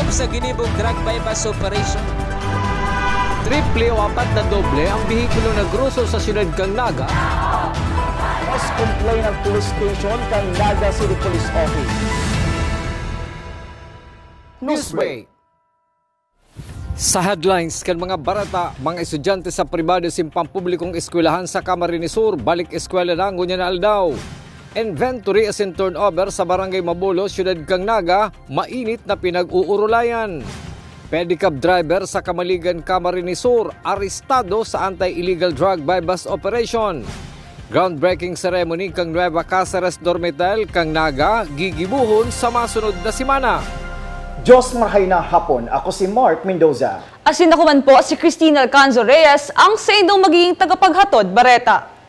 Hukom sa ginibong drug bypass operation. Triple o 4 na doble ang bihikulo na gruso sa siyudad kang Naga. Mas complain ng police station kang Naga City Police Office. Newsbreak. Sa headlines kan mga barata, mga estudyante sa pribado simpang publikong eskwelahan sa Camarines Sur, balik eskwela na ngunya na aldaw. Inventory as in turnover sa Barangay Mabulo, siyudad kang Naga, mainit na pinag-uurulayan. Pedicab driver sa Kamaligan, Camarines Sur, arestado sa anti-illegal drug bypass operation. Groundbreaking ceremony kang Nueva Cáceres Dormitel kang Naga, gigibuhon sa masunod na simana. Diyos marhay na hapon, ako si Mark Mendoza. Asin ako man po si Cristina Alcanzo Reyes, ang sa inyong magiging tagapaghatod, Bareta.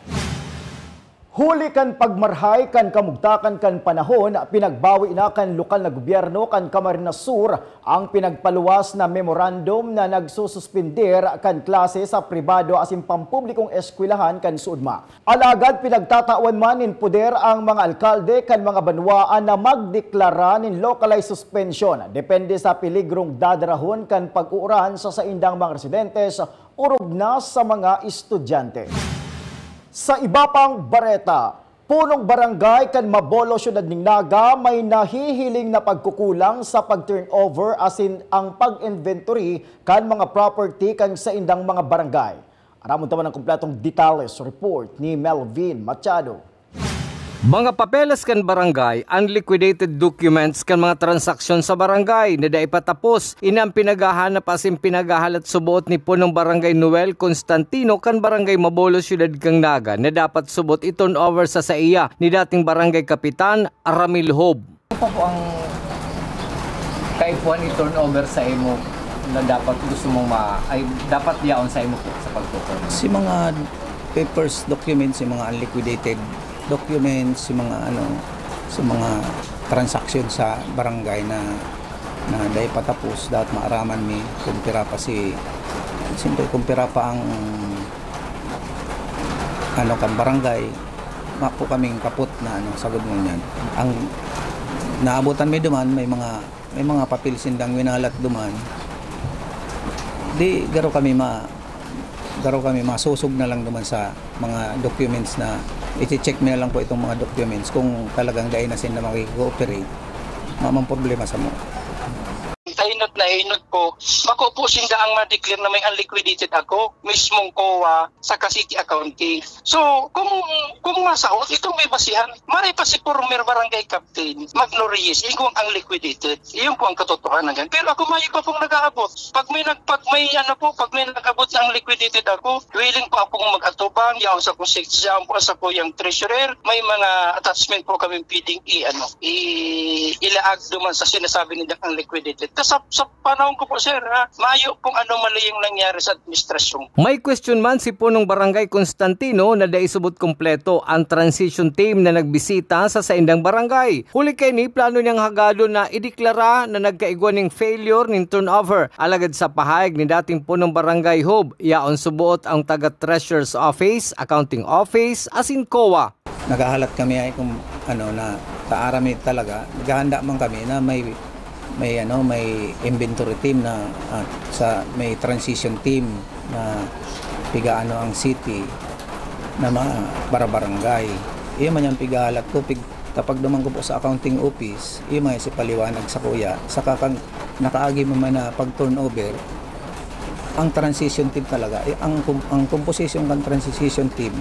Huli kan pagmarhay kan kamugtakan kan panahon, pinagbawi na kan lokal na gobyerno kan Camarines Sur ang pinagpaluwas na memorandum na nagsususpindir kan klase sa pribado asin pampublikong eskwelahan kan Sudma. Alagad pinagtatawan man in poder ang mga alkalde kan mga banwaan na magdeklara nin localized suspension depende sa peligrong dadarahon kan pag-uuran sa saindang mga residentes urog na sa mga estudyante. Sa iba pang Bareta, punong barangay kan Mabolo, siyudad ning Naga, may nahihiling na pagkukulang sa pag-turnover asin ang pag-inventory kan mga property kan sa indang mga barangay. Aramon taman ang kumpletong detalles report ni Melvin Machado. Mga papeles kan barangay, unliquidated documents kan mga transaksyon sa barangay na daipatapos, inang pinagahanap asin pinagahalat subuot ni punong barangay Noel Constantino kan barangay Mabolo, siyudad kang Naga na dapat subot i-turn over sa iya ni dating barangay kapitan Ramil Hob. Ano po ang kaipuan i-turn over sa imo na dapat gusto mong dapat yaon sa imo po sa pagtuturn? Si mga papers, documents, si mga unliquidated documents, si mga transaksyon sa barangay na dahil patapos dapat maaraman mi kumpira pa siyempre kumpira pa ang kan barangay mapo kaming kaput na sagod mo niyan. Ang naabutan mi duman may mga papel sindang winalat duman. Di garo kami masusog na lang duman sa mga documents na i-check mo na lang po itong mga documents kung talagang dahil na sila makikooperate, mamang problema sa mo. Hinot na hinot po, mako po sinda ang ma-declare na may unliquidated ako, mismong COA sa City Accounting. So, kung masaot, itong may basihan, maray pa si former barangay captain, Magnories, yung unliquidated. Iyon po ang katotohanan. Pero ako may iba pong nag-aabot. Pag may nag-abot na unliquidated ako, willing po akong mag-atubang, yaw sa kong seksyon po sa po yung treasurer, may mga attachment po kami pwedeng ilaag duman sa sinasabi nilang unliquidated. Sa panahon ko po, sir, mayo kung ano mali yung nangyari sa administrasyon. May question man si punong barangay Constantino na daisubot kompleto ang transition team na nagbisita sa saindang barangay. Huli kay ni plano niyang hagado na ideklara na nagkaigwan ng failure ng turnover. Alagad sa pahayag ni dating punong barangay Hob, yaon subuot ang taga-treasurer's office, accounting office, asin COA. Naghahalat kami ay kung na taarami talaga. Naghahanda man kami na may inventory team na may transition team na pigaano ang city na mga barangay. Iyon man yung pigahalat ko kapag duman ko po sa accounting office, iyon man si paliwanag sa kuya. Saka kang nakaagi mo man na pag turnover, ang transition team talaga, ang composition ng transition team,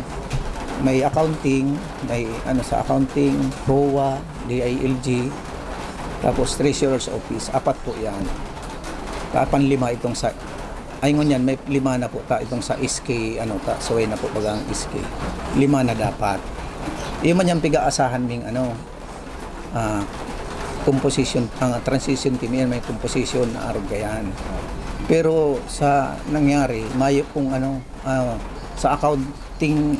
may accounting, may sa accounting, COA, DILG, tapos treasurer's office, 4 po yan. Kapan 5 itong sa, ayun yan, may 5 na po itong sa SK, suway na po bagang SK. 5 na dapat. Iyon man yung piga-asahan ng composition, transition team, yan may composition na argayan. Pero sa nangyari, mayo kung sa accounting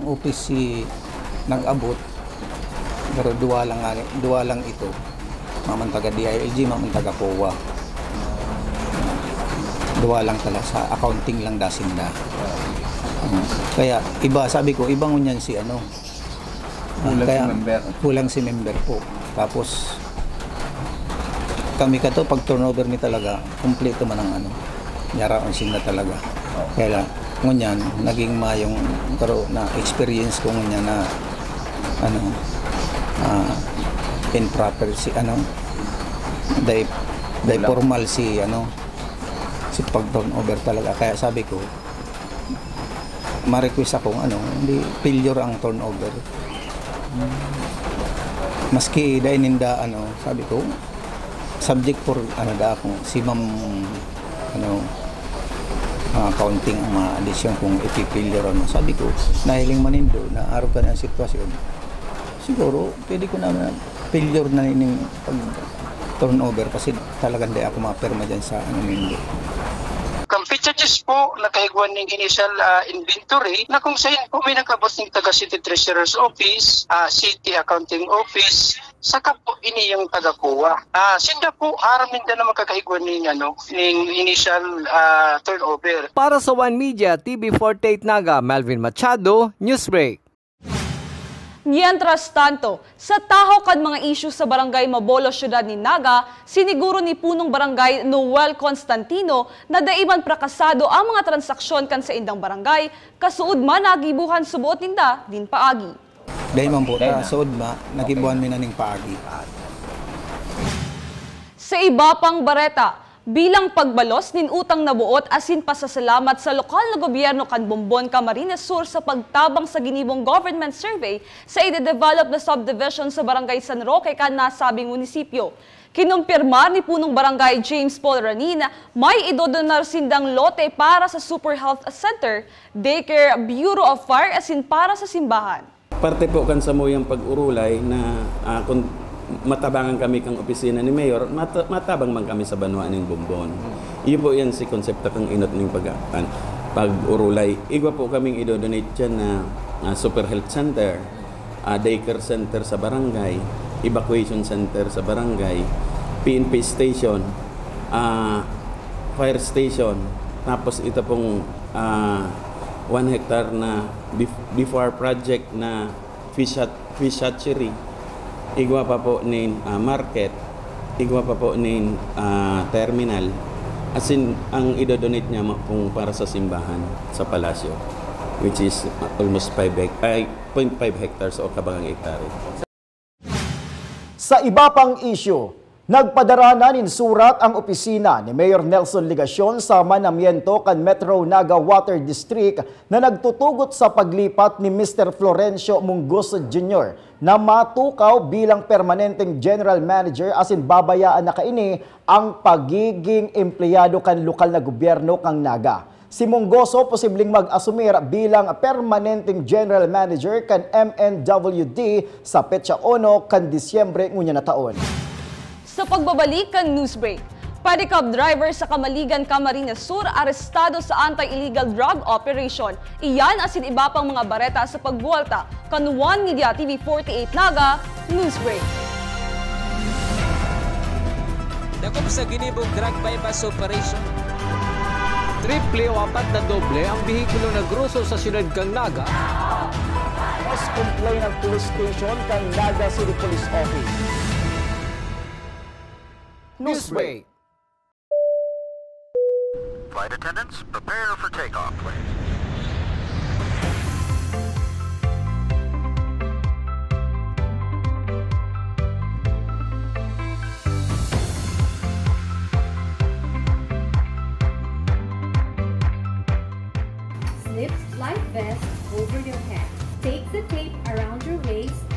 office nag-abot, pero duwa lang ito. Mamang taga DILG, mamang taga COA. Duwa lang talaga sa accounting lang dasinda. Kaya iba, sabi ko, ibang unyan si kulang si member. Kulang si member po. Tapos kami ka to, pag turnover ni talaga, kumpleto man ang ano, yaraon sila talaga. Kaya ngunyan, naging mayong karo na experience ko ngunyan na ano, improper si ano, dahil formal si ano, si pag turnover talaga. Kaya sabi ko, ma-request akong ano, hindi failure ang turnover. Maski dahil ninda ano, sabi ko, subject for ano da akong si ma'am ano, counting ang mga addition kung ipifailure ano. Sabi ko, nahiling manindo na araw ka na ang sitwasyon. Siguro, pwede ko na failure na yung pag turnover kasi talagang di ako mapirma dyan sa ano nindo. Charges po nakaigwan ng initial inventory na kung saan po may nakabot ng taga City Treasurer's Office, City Accounting Office, saka po ini yung taga-kuha. Sinda po haramin na makakaigwan ng ano, ng initial turnover. Para sa One Media, TV 48 Naga, Melvin Machado, Newsbreak. Mientras tanto, sa taho kad mga issue sa barangay Mabolo, Syudad ni Naga, siniguro ni punong barangay Noel Constantino na daiman prakasado ang mga transaksyon kan sa indang barangay, kasuod man nagibuhan subuot ninda din paagi. Dahil man po, suod ma, nagibuhan mi na ning paagi. Sa iba pang bareta, bilang pagbalos nin utang na buot asin pasasalamat sa lokal na gobyerno kan Bombon, Camarines Sur sa pagtabang sa ginibong government survey sa ide-develop na subdivision sa barangay San Roque kan nasabing munisipyo. Kinumpirma ni punong barangay James Paul Ranina may idodonar sindang lote para sa Super Health Center, daycare, Bureau of Fire asin para sa simbahan. Parte po kan sa moyang pag-urulay na kung matabangan kami kang opisina ni Mayor, matabang man kami sa Banwa ng Bombon. Iyo po yan si konsepto kang inot ng pag-urulay. Igwa po kaming idodonate dyan na Super Health Center, daycare center sa barangay, evacuation center sa barangay, PNP station, fire station, tapos ito pong 1 hectare na before project na fish hatchery. Igwa pa po nin market, igwa pa po nin terminal. As in, ang idodonate niya pong para sa simbahan sa palasyo, which is almost 0.5 hectares o kabangang hektare. Sa iba pang issue, nagpadara na nin surat ang opisina ni Mayor Nelson Ligacion sa Manamiento kan Metro Naga Water District na nagtutugot sa paglipat ni Mr. Florencio Mungos Jr. na matukaw bilang permanenteng general manager asin babayaan na kaini ang pagiging empleyado kan lokal na gobyerno kang Naga. Si Munggoso posibleng mag-asumir bilang permanenteng general manager kan MNWD sa petsa 1 kan Disyembre ngunya na taon. Sa pagbabalik kan Newsbreak, pedicab driver sa Kamaligan, Camarines Sur arestado sa anti-illegal drug operation. Iyan asin iba pang mga bareta sa pagbuwalta kan One Media TV 48 Naga, Newsbreak. Dakop sa ginibong drug bypass operation. Triple o 4 na doble ang bihikulo na groso sa siyudad kang Naga. Mas complain ng police station kang Naga City Police Office. Newsbreak. Flight attendants, prepare for takeoff, please. Slip life vest over your head. Take the tape around your waist.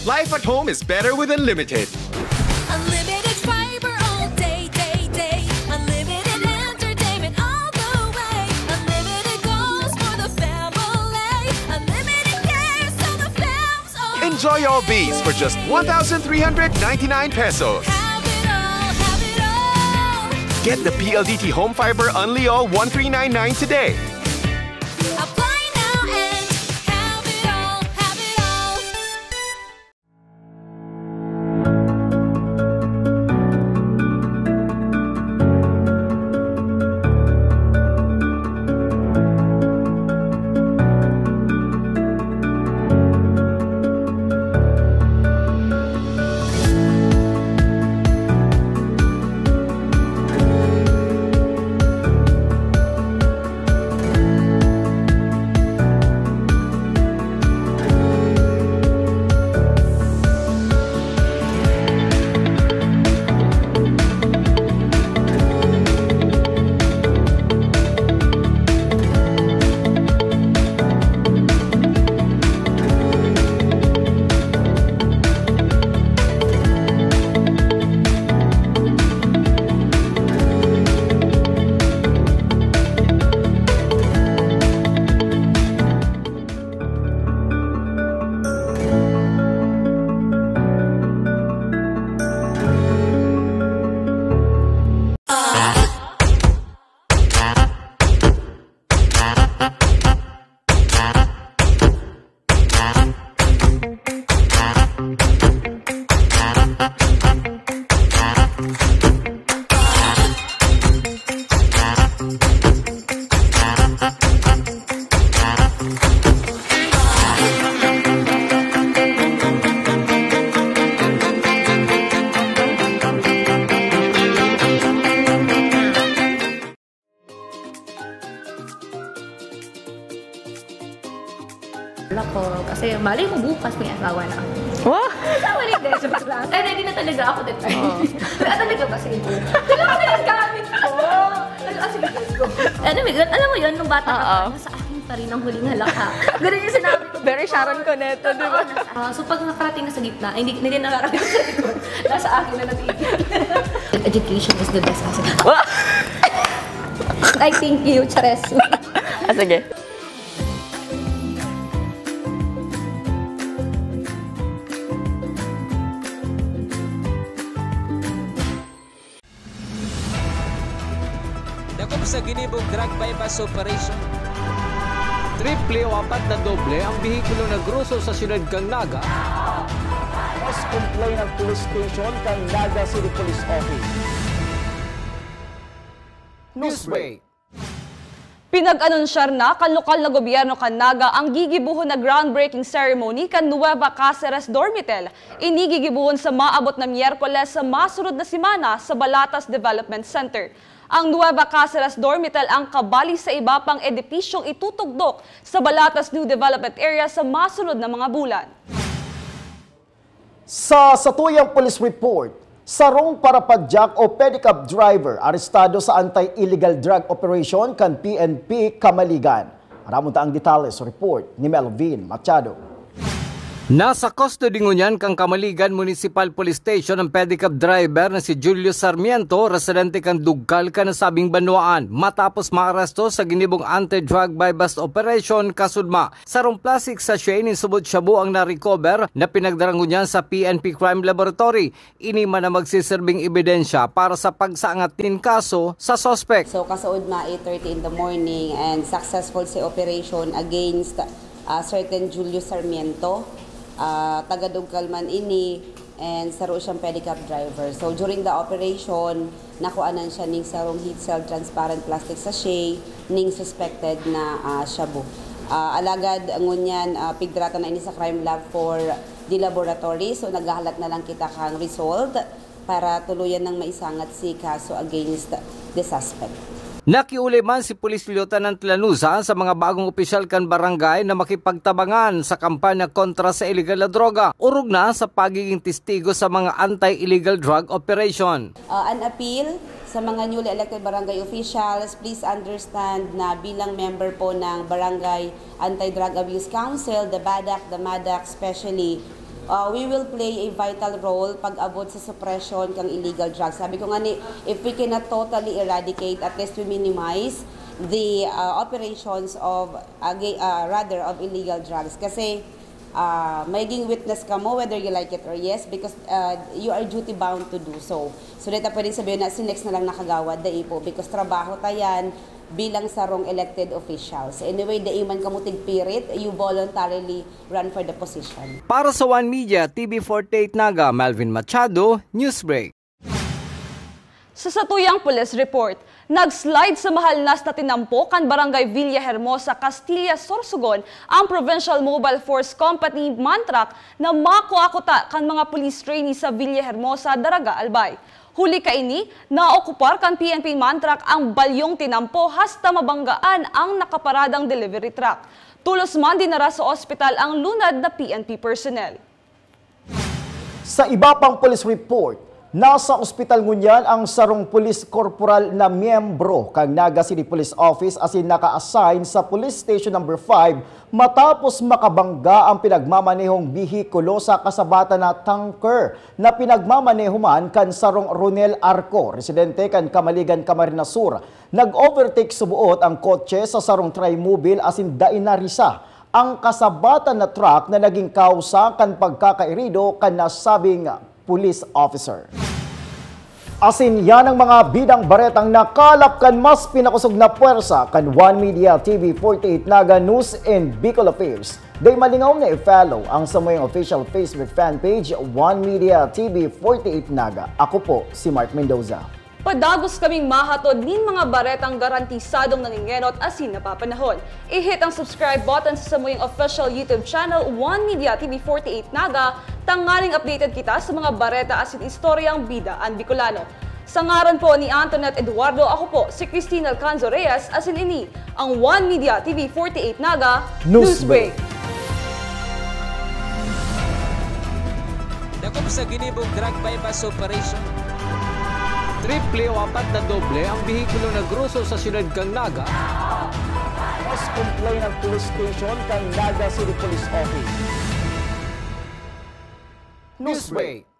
Life at home is better with Unlimited. Unlimited fiber all day, day, day. Unlimited entertainment all the way. Unlimited goes for the family. Enjoy all these for just 1,399 pesos. Get the PLDT Home Fiber Unli All 1399 today. Apply now and have it all, have it all. Ako, kasi malay mo bukas may asawa na ako. What? Asawa rin din, sabi lang. Ay, hindi na talaga ako that time. Talaga ba sa inyo? Talaga na yung gamit ko. Sige, let's go. Alam mo yun, nung bata ka pa, nasa akin pa rin ang huling halaka. Ganun yung sinabi ko. Very Sharon Cuneta, di ba? So pag nakarating na sa gitna, hindi na nakarating sa likod. Nasa akin na natigil. Education is the best asset. I thank you, Chares. Sige. Dakop sa ginibong drug bypass operation. Triple o apat na doble ang bihikulo na gruso sa siyudad kang Naga. Mas complain ng police station kang Naga City Police Office. Newsbreak. Pinag-anunsyar na kan lokal na gobyerno kan Naga ang gigibuhon na groundbreaking ceremony kan Nueva Cáceres Dormitel. Inigigibuhon sa maabot na Miyerkules sa masunod na simana sa Balatas Development Center. Ang Nueva Cáceres Dormitel ang kabali sa iba pang edipisyong itutugdok sa Balatas New Development Area sa masunod na mga bulan. Sa satuyang police report, sarong parapadjak o pedicab driver arestado sa anti-illegal drug operation kan PNP Kamaligan. Aramunta ang detalles sa report ni Melvin Machado. Nasa custody ngunyan kang Kamaligan Municipal Police Station ang pedicab driver na si Julio Sarmiento, residente kang Dugkal, Kanasabing Banwaan, matapos maaresto sa ginibong anti-drug bypass operation kasudma. Sarong plastic sachet ni subot shabu ang na-recover na pinagdarangunyan sa PNP Crime Laboratory. Inima na magsiserving ebidensya para sa pagsaangatin kaso sa suspect. So kasuod na 8:30 in the morning and successful sa operation against certain Julio Sarmiento. Taga-Dugkal man ini and saro siyang pedicab driver. So during the operation, nakuanan siya ning sarong heat cell transparent plastic sachet ning suspected na shabu. Alagad ngunyan pigdrata na ini sa crime lab for the laboratory. So naghahalat na lang kita kang result para tuluyan ng maisangat si kaso against the suspect. Nakiuli man si Police Lieutenant Lanuza sa mga bagong opisyal kan barangay na makipagtabangan sa kampanya kontra sa illegal na droga. Urog na sa pagiging testigo sa mga anti-illegal drug operation. An appeal sa mga newly elected barangay officials, please understand na bilang member po ng Barangay Anti-Drug Abuse Council, the BADAC, the MADAC especially, we will play a vital role pag-abot sa suppression kang illegal drugs. Sabi ko nga ni, if we cannot totally eradicate, at least we minimize the operations of, of illegal drugs. Kasi magiging witness ka mo whether you like it or yes because you are duty bound to do so. So dito pwedeng sabihin na sinex na lang nakagawad dai po because trabaho tayan bilang sarong elected officials. Anyway, dai man kamo tigpirit, you voluntarily run for the position. Para sa One Media TV 48 Naga, Melvin Machado, Newsbreak. Sa satuyang police report, nag-slide sa Mahalnas na tinampo kan Barangay Villahermosa, Castilla, Sorsogon ang Provincial Mobile Force Company Mantrak na makuakuta kan mga police trainee sa Villahermosa, Daraga, Albay. Huli kaini, naokupar kan PNP Mantrak ang balyong tinampo hasta mabanggaan ang nakaparadang delivery truck. Tulos man dinara sa ospital ang lunad na PNP personnel. Sa iba pang police report, nasa ospital ngunyan ang sarong police corporal na miyembro kang Naga City Police Office asin naka-assign sa Police Station number 5 matapos makabangga ang pinagmamanehong bihikulo sa kasabatan na tanker na pinagmamanehuman kan sarong Ronel Arco, residente kan Kamaligan, Camarines Sur. Nag-overtake subuot ang kotse sa sarong Trimobile asin dainarisa ang kasabatan na truck na naging kausa kan pagkakairido kan nasabing police officer. Asin yan ang mga bidang baretang nakalap kan mas pinakusog na puwersa kan One Media TV 48 Naga News and Bicol Affairs. Day malingaw na i-follow ang samoyang official Facebook fan page One Media TV 48 Naga. Ako po si Mark Mendoza. Padagos kaming mahatod nin mga baretang garantisadong nangingenot asin napapanahon. I-hit ang subscribe button sa samoyang official YouTube channel One Media TV 48 Naga. Tanggaling updated kita sa mga bareta asin istoryang bidaan Bicolano. Sa ngaran po ni Antoinette Eduardo, ako po si Cristina Alcanzo Reyes asin ini ang One Media TV 48 Naga Newsbreak. Dako sa ginibong drug bypass operation. Triple o 4 na doble ang bihikulo na gruso sa siyudad kang Naga. Mas complain ang police station kang Naga City Police Office. Newsbreak.